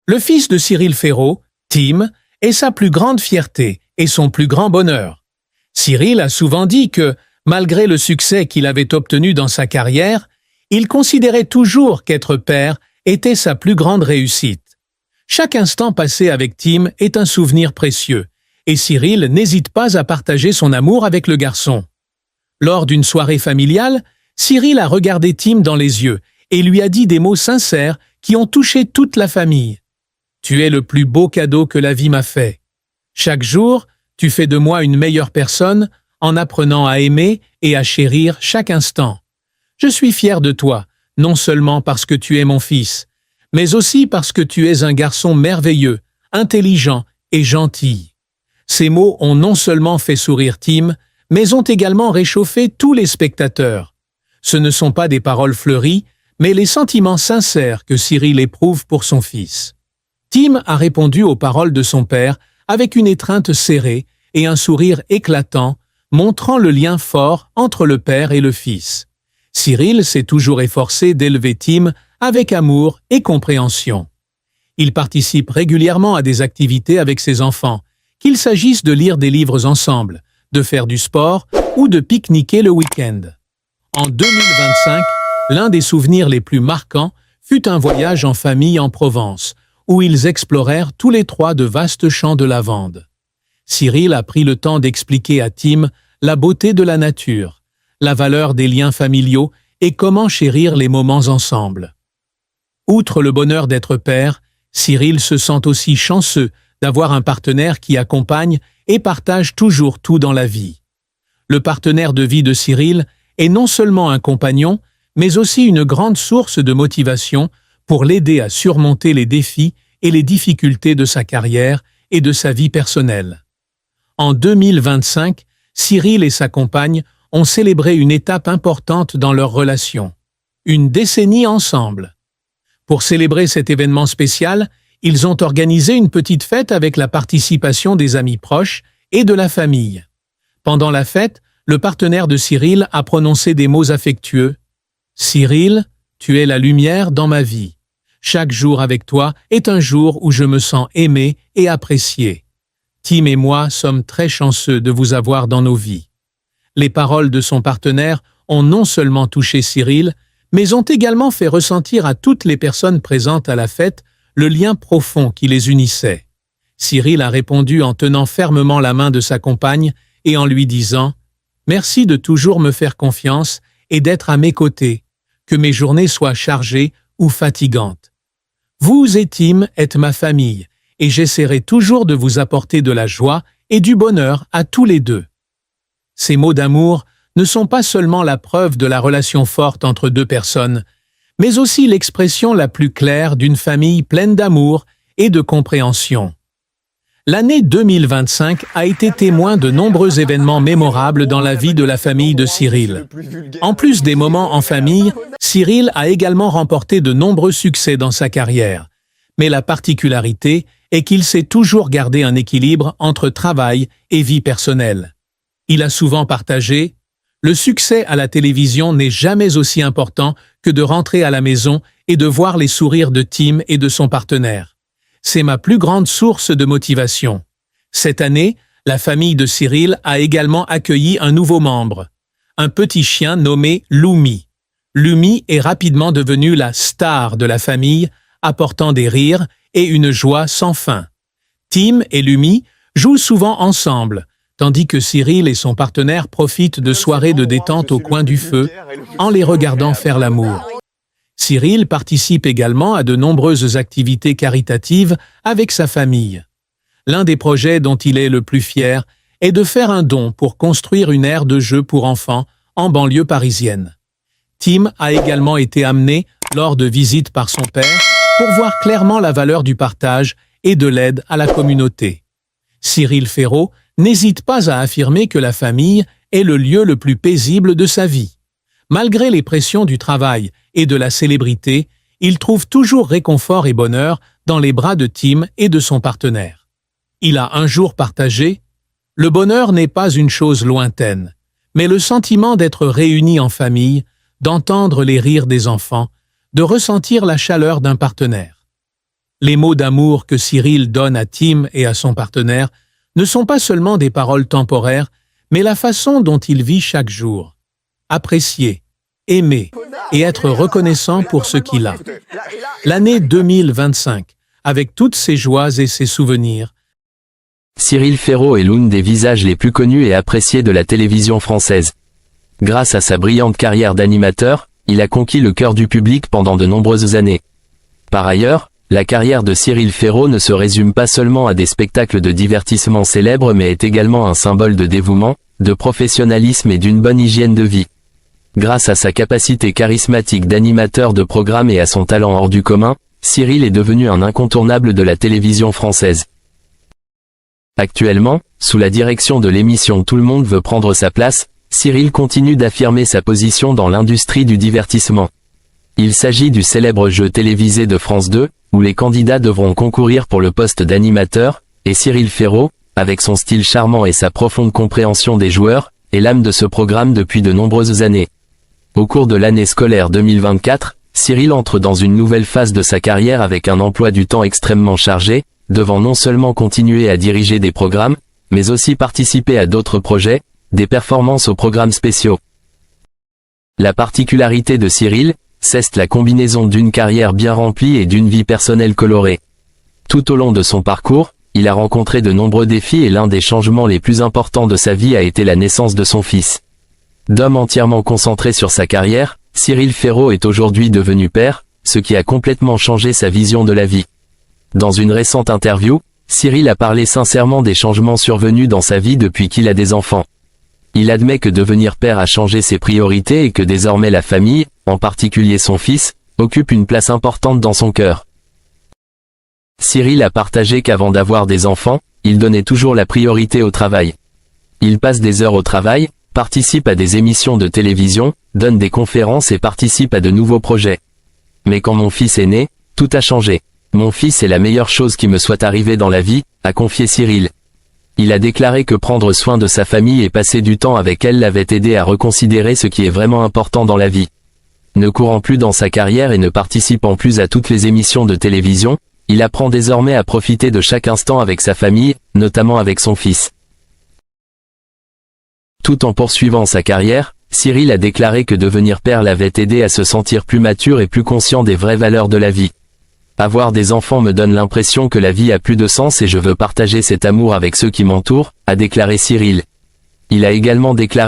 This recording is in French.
Le fils de Cyril Ferraud, Tim, est sa plus grande fierté et son plus grand bonheur. Cyril a souvent dit que, malgré le succès qu'il avait obtenu dans sa carrière, il considérait toujours qu'être père était sa plus grande réussite. Chaque instant passé avec Tim est un souvenir précieux, et Cyril n'hésite pas à partager son amour avec le garçon. Lors d'une soirée familiale, Cyril a regardé Tim dans les yeux et lui a dit des mots sincères qui ont touché toute la famille. « Tu es le plus beau cadeau que la vie m'a fait. Chaque jour, tu fais de moi une meilleure personne en apprenant à aimer et à chérir chaque instant. Je suis fier de toi, non seulement parce que tu es mon fils, mais aussi parce que tu es un garçon merveilleux, intelligent et gentil. » Ces mots ont non seulement fait sourire Tim, mais ont également réchauffé tous les spectateurs. Ce ne sont pas des paroles fleuries, mais les sentiments sincères que Cyril éprouve pour son fils. Tim a répondu aux paroles de son père avec une étreinte serrée et un sourire éclatant, montrant le lien fort entre le père et le fils. Cyril s'est toujours efforcé d'élever Tim avec amour et compréhension. Il participe régulièrement à des activités avec ses enfants, qu'il s'agisse de lire des livres ensemble, de faire du sport ou de pique-niquer le week-end. En 2025, l'un des souvenirs les plus marquants fut un voyage en famille en Provence, où ils explorèrent tous les trois de vastes champs de lavande. Cyril a pris le temps d'expliquer à Tim la beauté de la nature, la valeur des liens familiaux et comment chérir les moments ensemble. Outre le bonheur d'être père, Cyril se sent aussi chanceux d'avoir un partenaire qui accompagne et partage toujours tout dans la vie. Le partenaire de vie de Cyril est non seulement un compagnon, mais aussi une grande source de motivation pour l'aider à surmonter les défis et les difficultés de sa carrière et de sa vie personnelle. En 2025, Cyril et sa compagne ont célébré une étape importante dans leur relation, une décennie ensemble. Pour célébrer cet événement spécial, ils ont organisé une petite fête avec la participation des amis proches et de la famille. Pendant la fête, le partenaire de Cyril a prononcé des mots affectueux. « Cyril, tu es la lumière dans ma vie. Chaque jour avec toi est un jour où je me sens aimé et apprécié. Tim et moi sommes très chanceux de vous avoir dans nos vies. » Les paroles de son partenaire ont non seulement touché Cyril, mais ont également fait ressentir à toutes les personnes présentes à la fête le lien profond qui les unissait. Cyril a répondu en tenant fermement la main de sa compagne et en lui disant « Merci de toujours me faire confiance et d'être à mes côtés, que mes journées soient chargées ou fatigantes. Vous et Tim êtes ma famille et j'essaierai toujours de vous apporter de la joie et du bonheur à tous les deux. » Ces mots d'amour ne sont pas seulement la preuve de la relation forte entre deux personnes, mais aussi l'expression la plus claire d'une famille pleine d'amour et de compréhension. L'année 2025 a été témoin de nombreux événements mémorables dans la vie de la famille de Cyril. En plus des moments en famille, Cyril a également remporté de nombreux succès dans sa carrière. Mais la particularité est qu'il sait toujours garder un équilibre entre travail et vie personnelle. Il a souvent partagé « Le succès à la télévision n'est jamais aussi important que de rentrer à la maison et de voir les sourires de Tim et de son partenaire. C'est ma plus grande source de motivation. » Cette année, la famille de Cyril a également accueilli un nouveau membre, un petit chien nommé Lumi. Lumi est rapidement devenu la star de la famille, apportant des rires et une joie sans fin. Tim et Lumi jouent souvent ensemble, tandis que Cyril et son partenaire profitent de soirées de détente au coin du feu en les regardant faire l'amour. Cyril participe également à de nombreuses activités caritatives avec sa famille. L'un des projets dont il est le plus fier est de faire un don pour construire une aire de jeu pour enfants en banlieue parisienne. Tim a également été amené lors de visites par son père pour voir clairement la valeur du partage et de l'aide à la communauté. Cyril Ferraud n'hésite pas à affirmer que la famille est le lieu le plus paisible de sa vie. Malgré les pressions du travail et de la célébrité, il trouve toujours réconfort et bonheur dans les bras de Tim et de son partenaire. Il a un jour partagé « Le bonheur n'est pas une chose lointaine, mais le sentiment d'être réunis en famille, d'entendre les rires des enfants, de ressentir la chaleur d'un partenaire. » Les mots d'amour que Cyril donne à Tim et à son partenaire ne sont pas seulement des paroles temporaires, mais la façon dont il vit chaque jour. Apprécier, aimer et être reconnaissant pour ce qu'il a. L'année 2025, avec toutes ses joies et ses souvenirs. Cyril Ferraud est l'un des visages les plus connus et appréciés de la télévision française. Grâce à sa brillante carrière d'animateur, il a conquis le cœur du public pendant de nombreuses années. Par ailleurs, la carrière de Cyril Ferraud ne se résume pas seulement à des spectacles de divertissement célèbres mais est également un symbole de dévouement, de professionnalisme et d'une bonne hygiène de vie. Grâce à sa capacité charismatique d'animateur de programme et à son talent hors du commun, Cyril est devenu un incontournable de la télévision française. Actuellement, sous la direction de l'émission Tout le monde veut prendre sa place, Cyril continue d'affirmer sa position dans l'industrie du divertissement. Il s'agit du célèbre jeu télévisé de France 2, où les candidats devront concourir pour le poste d'animateur, et Cyril Ferraud, avec son style charmant et sa profonde compréhension des joueurs, est l'âme de ce programme depuis de nombreuses années. Au cours de l'année scolaire 2024, Cyril entre dans une nouvelle phase de sa carrière avec un emploi du temps extrêmement chargé, devant non seulement continuer à diriger des programmes, mais aussi participer à d'autres projets, des performances aux programmes spéciaux. La particularité de Cyril, c'est la combinaison d'une carrière bien remplie et d'une vie personnelle colorée. Tout au long de son parcours, il a rencontré de nombreux défis et l'un des changements les plus importants de sa vie a été la naissance de son fils. D'homme entièrement concentré sur sa carrière, Cyril Ferraud est aujourd'hui devenu père, ce qui a complètement changé sa vision de la vie. Dans une récente interview, Cyril a parlé sincèrement des changements survenus dans sa vie depuis qu'il a des enfants. Il admet que devenir père a changé ses priorités et que désormais la famille, en particulier son fils, occupe une place importante dans son cœur. Cyril a partagé qu'avant d'avoir des enfants, il donnait toujours la priorité au travail. Il passe des heures au travail, participe à des émissions de télévision, donne des conférences et participe à de nouveaux projets. Mais quand mon fils est né, tout a changé. Mon fils est la meilleure chose qui me soit arrivée dans la vie, a confié Cyril. Il a déclaré que prendre soin de sa famille et passer du temps avec elle l'avait aidé à reconsidérer ce qui est vraiment important dans la vie. Ne courant plus dans sa carrière et ne participant plus à toutes les émissions de télévision, il apprend désormais à profiter de chaque instant avec sa famille, notamment avec son fils. Tout en poursuivant sa carrière, Cyril a déclaré que devenir père l'avait aidé à se sentir plus mature et plus conscient des vraies valeurs de la vie. Avoir des enfants me donne l'impression que la vie a plus de sens et je veux partager cet amour avec ceux qui m'entourent, a déclaré Cyril. Il a également déclaré